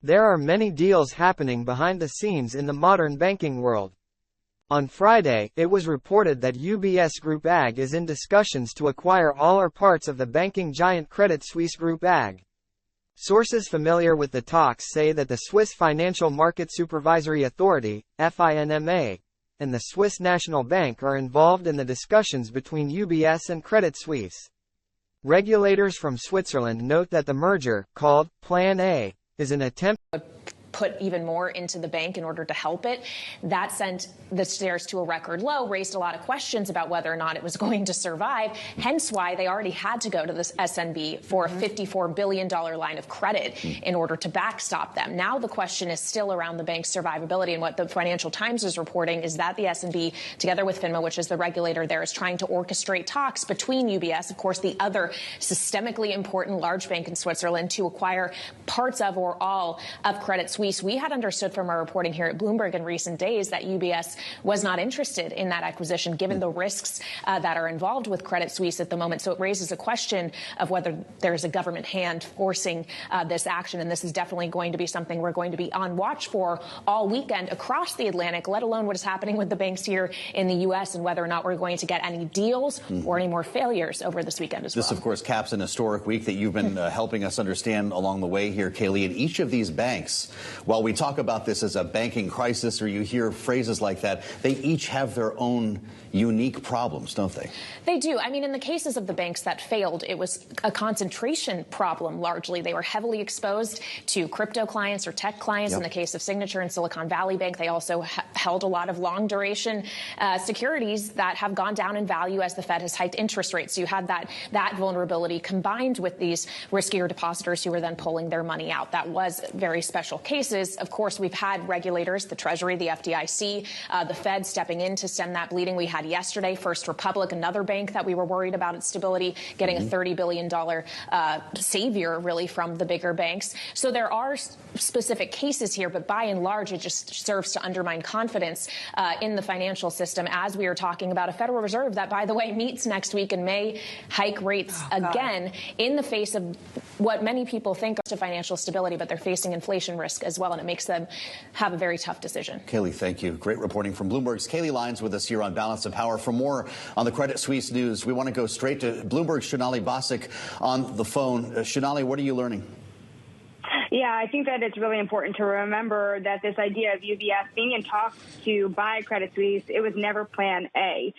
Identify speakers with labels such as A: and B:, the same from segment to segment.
A: There are many deals happening behind the scenes in the modern banking world. On Friday, it was reported that UBS Group AG is in discussions to acquire all or parts of the banking giant Credit Suisse Group AG. Sources familiar with the talks say that the Swiss Financial Market Supervisory Authority, FINMA, and the Swiss National Bank are involved in the discussions between UBS and Credit Suisse. Regulators from Switzerland note that the merger, called Plan A, is an attempt
B: put even more into the bank in order to help it. That sent the shares to a record low, raised a lot of questions about whether or not it was going to survive, hence why they already had to go to this SNB for a $54 billion line of credit in order to backstop them. Now the question is still around the bank's survivability, and what the Financial Times is reporting is that the SNB, together with FINMA, which is the regulator there, is trying to orchestrate talks between UBS, of course the other systemically important large bank in Switzerland, to acquire parts of or all of Credit Suisse. We had understood from our reporting here at Bloomberg in recent days that UBS was not interested in that acquisition, given the risks that are involved with Credit Suisse at the moment. So it raises a question of whether there's a government hand forcing this action. And this is definitely going to be something we're going to be on watch for all weekend across the Atlantic, let alone what is happening with the banks here in the U.S. and whether or not we're going to get any deals or any more failures over this weekend as well.
C: This, of course, caps an historic week that you've been helping us understand along the way here, Kaylee. And each of these banks, while we talk about this as a banking crisis, or you hear phrases like that, they each have their own unique problems, don't they?
B: They do. I mean, in the cases of the banks that failed, it was a concentration problem largely. They were heavily exposed to crypto clients or tech clients. In the case of Signature and Silicon Valley Bank, they also held a lot of long duration securities that have gone down in value as the Fed has hiked interest rates. So you had that vulnerability combined with these riskier depositors who were then pulling their money out. That was very special cases. Of course, we've had regulators, the Treasury, the FDIC, the Fed stepping in to stem that bleeding. We had yesterday First Republic, another bank that we were worried about its stability, getting a $30 billion savior, really, from the bigger banks. So there are specific cases here, but by and large, it just serves to undermine confidence in the financial system, as we are talking about a Federal Reserve that, by the way, meets next week and may hike rates again in the face of what many people think of financial stability, but they're facing inflation risk as well, and it makes them have a very tough decision.
C: Kaylee, thank you. Great reporting from Bloomberg's Kaylee Lyons with us here on Balance of Power. For more on the Credit Suisse news, we want to go straight to Bloomberg's Shonali Basic on the phone. Shonali, what are you learning?
D: Yeah, I think that it's really important to remember that this idea of UBS being in talks to buy Credit Suisse, it was never Plan A.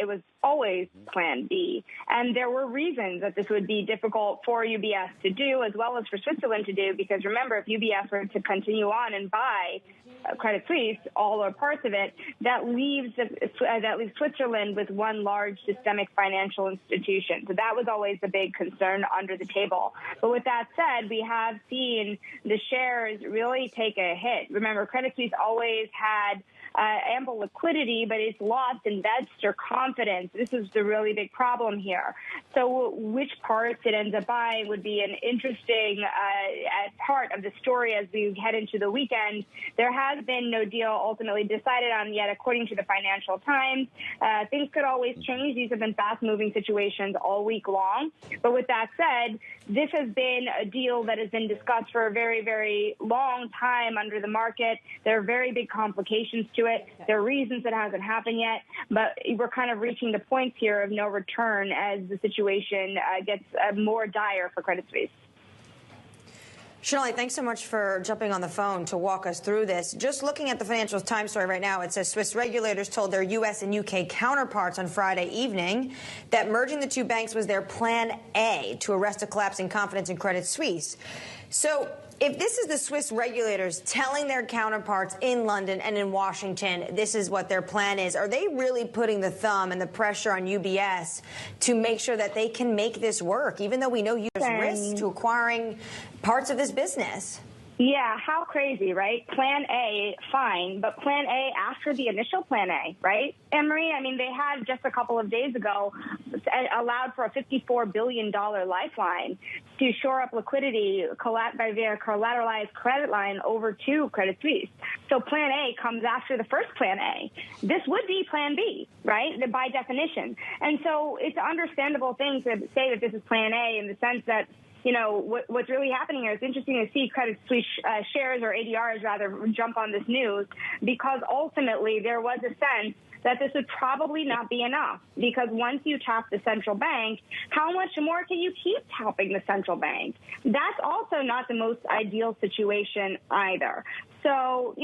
D: It was always Plan B. And there were reasons that this would be difficult for UBS to do, as well as for Switzerland to do, because remember, if UBS were to continue on and buy Credit Suisse, all or parts of it, that leaves Switzerland with one large systemic financial institution. So that was always the big concern under the table. But with that said, we have seen the shares really take a hit. Remember, Credit Suisse always had ample liquidity, but it's lost investor confidence. This is the really big problem here. So which parts it ends up buying would be an interesting part of the story as we head into the weekend. There has been no deal ultimately decided on yet, according to the Financial Times. Things could always change. These have been fast-moving situations all week long. But with that said, this has been a deal that has been discussed for a very, very long time under the market. There are very big complications to it. There are reasons it hasn't happened yet, but we're kind of reaching the points here of no return as the situation gets more dire for Credit Suisse.
E: Shonali, thanks so much for jumping on the phone to walk us through this. Just looking at the Financial Times story right now, it says Swiss regulators told their U.S. and U.K. counterparts on Friday evening that merging the two banks was their Plan A to arrest a collapsing confidence in Credit Suisse. So if this is the Swiss regulators telling their counterparts in London and in Washington this is what their plan is, are they really putting the thumb and the pressure on UBS to make sure that they can make this work, even though we know there's risk to acquiring parts of this business?
D: Yeah, how crazy, right? Plan A, fine, but Plan A after the initial Plan A, right? Anne-Marie, I mean, they had just a couple of days ago allowed for a $54 billion lifeline to shore up liquidity via collateralized credit line over to Credit Suisse. So Plan A comes after the first Plan A. This would be Plan B, right, by definition. And so it's an understandable thing to say that this is Plan A in the sense that what's really happening here. It's interesting to see Credit Suisse shares, or ADRs rather, jump on this news, because ultimately there was a sense that this would probably not be enough, because once you tap the central bank, how much more can you keep tapping the central bank? That's also not the most ideal situation either. So,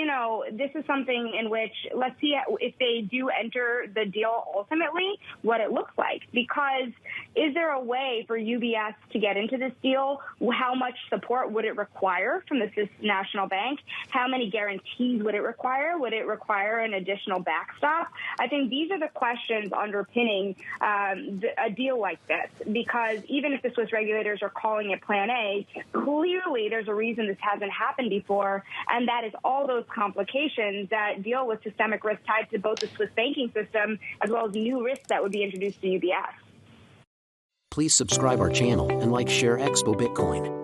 D: this is something in which, let's see if they do enter the deal ultimately, what it looks like. Because is there a way for UBS to get into this deal? How much support would it require from the Swiss National Bank? How many guarantees would it require? Would it require an additional backstop? I think these are the questions underpinning a deal like this, because even if the Swiss regulators are calling it Plan A, clearly there's a reason this hasn't happened before, and that is all those complications that deal with systemic risk tied to both the Swiss banking system as well as new risks that would be introduced to UBS.
F: Please subscribe our channel and share Expo Bitcoin.